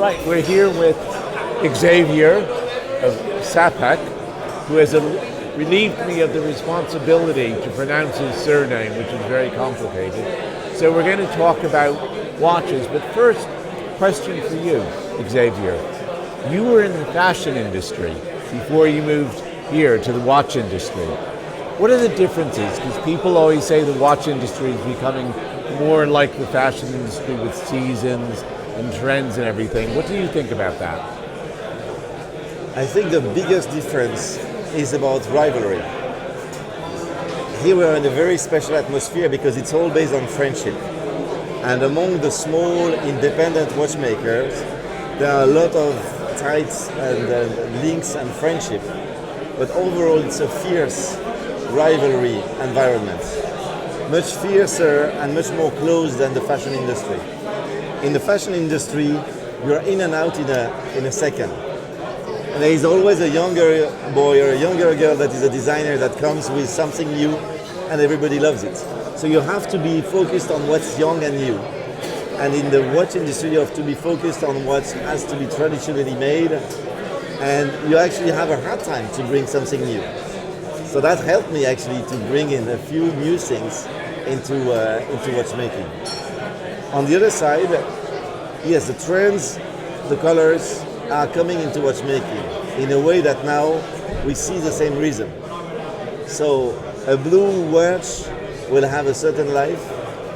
Right, we're here with Xavier of Czapek, who has relieved me of the responsibility to pronounce his surname, which is very complicated. So we're going to talk about watches, but first, question for you, Xavier. You were in the fashion industry before you moved here to the watch industry. What are the differences? Because people always say the watch industry is becoming more like the fashion industry with seasons and trends and everything. What do you think about that? I think the biggest difference is about rivalry. Here we are in a very special atmosphere because it's all based on friendship. And among the small independent watchmakers, there are a lot of ties and links and friendship. But overall it's a fierce rivalry environment. Much fiercer and much more close than the fashion industry. In the fashion industry, you're in and out in a second. And there is always a younger boy or a younger girl that is a designer that comes with something new and everybody loves it. So you have to be focused on what's young and new. And in the watch industry, you have to be focused on what has to be traditionally made. And you actually have a hard time to bring something new. So that helped me actually to bring in a few new things into watchmaking. On the other side, yes, the trends, the colors are coming into watchmaking in a way that now we see the same rhythm. So a blue watch will have a certain life,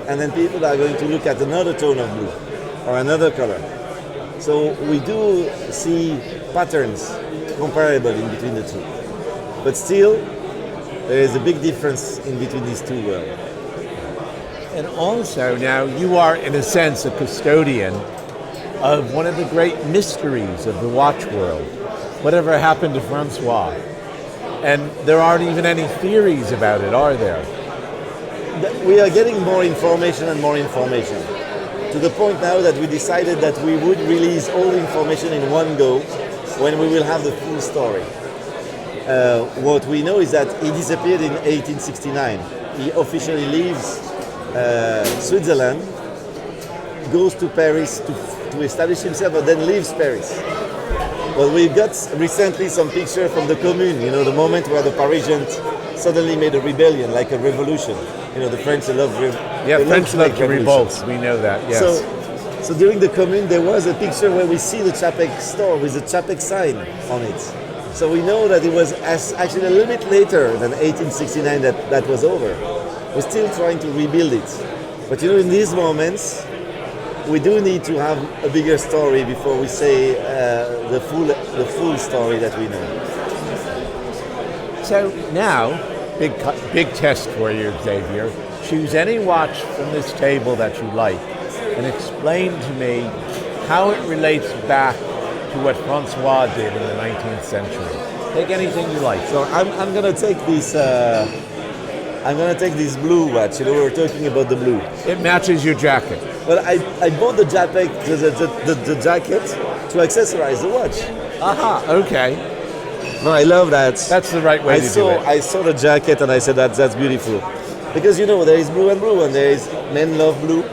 and then people are going to look at another tone of blue or another color. So we do see patterns comparable in between the two. But still, there is a big difference in between these two worlds. And also now you are, in a sense, a custodian of one of the great mysteries of the watch world. Whatever happened to François? And there aren't even any theories about it, are there? We are getting more information and more information. To the point now that we decided that we would release all the information in one go when we will have the full story. What we know is that he disappeared in 1869. He officially leaves Switzerland, goes to Paris to establish himself, but then leaves Paris. But we got recently some picture from the Commune, you know, the moment where the Parisians suddenly made a rebellion, like a revolution. You know, the French love French love to revolt, we know that, yes. So during the Commune, there was a picture where we see the Czapek store with the Czapek sign on it. So we know that it was actually a little bit later than 1869 that was over. We're still trying to rebuild it. But you know, in these moments, we do need to have a bigger story before we say the full story that we know. So now, big test for you, Xavier. Choose any watch from this table that you like and explain to me how it relates back to what François did in the 19th century. Take anything you like. So I'm gonna take this. I'm gonna take this blue watch. You know, we were talking about the blue. It matches your jacket. Well, I bought the jacket to accessorize the watch. Aha, okay. No, I love that. That's the right way to do it. I saw the jacket and I said that's beautiful. Because you know, there is blue and blue, and there is men love blue,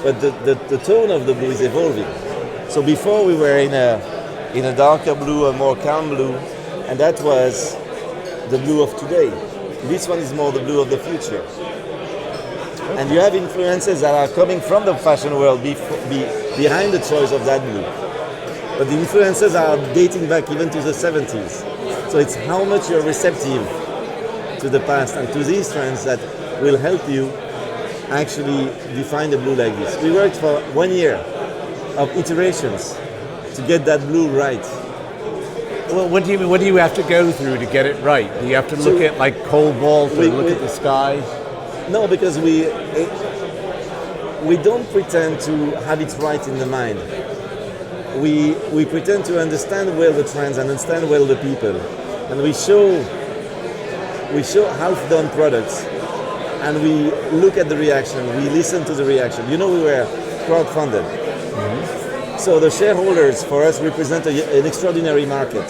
but the tone of the blue is evolving. So before we were in a darker blue, a more calm blue, and that was the blue of today. This one is more the blue of the future. Okay. And you have influences that are coming from the fashion world behind the choice of that blue. But the influences are dating back even to the 70s. So it's how much you're receptive to the past and to these trends that will help you actually define the blue like this. We worked for 1 year of iterations to get that blue right. Well, what do you mean? What do you have to go through to get it right? Do you have to look at like cobalt or look at the sky? No, because we don't pretend to have it right in the mind. We pretend to understand well the trends and understand well the people, and we show half-done products, and we look at the reaction. We listen to the reaction. You know, we were crowdfunded. Mm-hmm. So the shareholders for us represent an extraordinary market.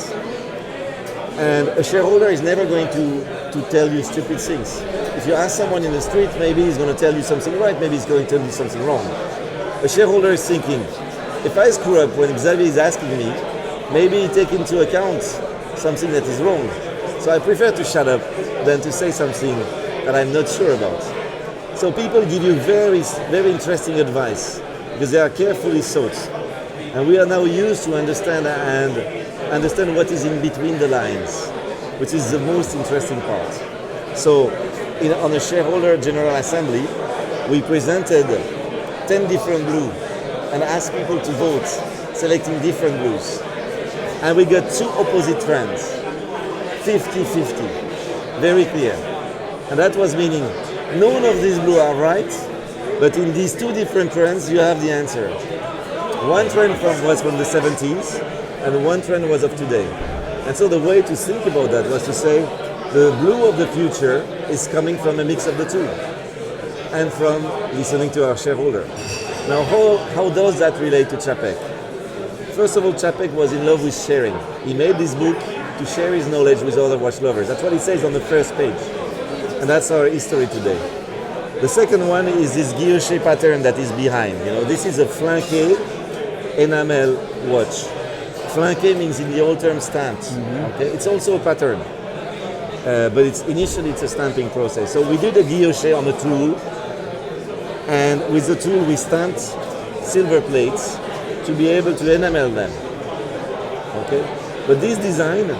And a shareholder is never going to tell you stupid things. If you ask someone in the street, maybe he's going to tell you something right, maybe he's going to tell you something wrong. A shareholder is thinking, if I screw up when Xavier is asking me, maybe he take into account something that is wrong. So I prefer to shut up than to say something that I'm not sure about. So people give you very, very interesting advice because they are carefully thought. And we are now used to understand what is in between the lines, which is the most interesting part. So on a shareholder general assembly, we presented 10 different blues and asked people to vote, selecting different blues. And we got two opposite trends, 50-50, very clear. And that was meaning none of these blues are right, but in these two different trends, you have the answer. One trend was from the 70s, and one trend was of today. And so the way to think about that was to say, the blue of the future is coming from a mix of the two, and from listening to our shareholder. Now, how does that relate to Czapek? First of all, Czapek was in love with sharing. He made this book to share his knowledge with other watch lovers. That's what he says on the first page. And that's our history today. The second one is this guilloche pattern that is behind. This is a flanqué enamel watch. Flanqué means in the old term stamped. Mm-hmm. Okay? It's also a pattern. But initially it's a stamping process. So we did a guilloche on a tool, and with the tool we stamped silver plates to be able to enamel them. Okay? But this design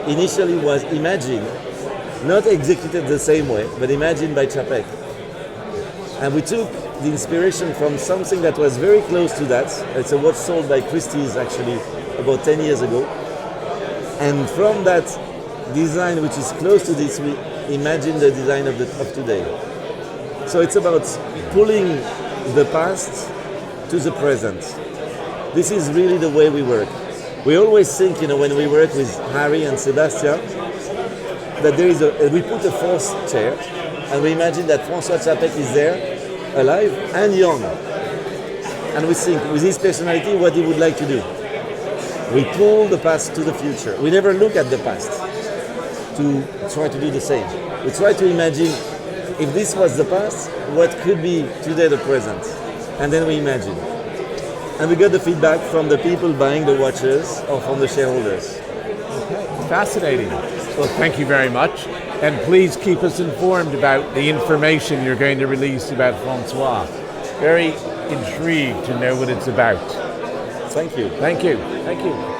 initially was imagined, not executed the same way, but imagined by Czapek. And we took the inspiration from something that was very close to that. It's a watch sold by Christie's actually about 10 years ago. And from that design, which is close to this, we imagined the design of today. So it's about pulling the past to the present. This is really the way we work. We always think, when we work with Harry and Sebastian, that we put a fourth chair, and we imagine that François Czapek is there, alive and young. And we think, with his personality, what he would like to do. We pull the past to the future. We never look at the past to try to do the same. We try to imagine, if this was the past, what could be today the present? And then we imagine. And we got the feedback from the people buying the watches or from the shareholders. Okay, fascinating. Well, thank you very much. And please keep us informed about the information you're going to release about François. Very intrigued to know what it's about. Thank you. Thank you. Thank you.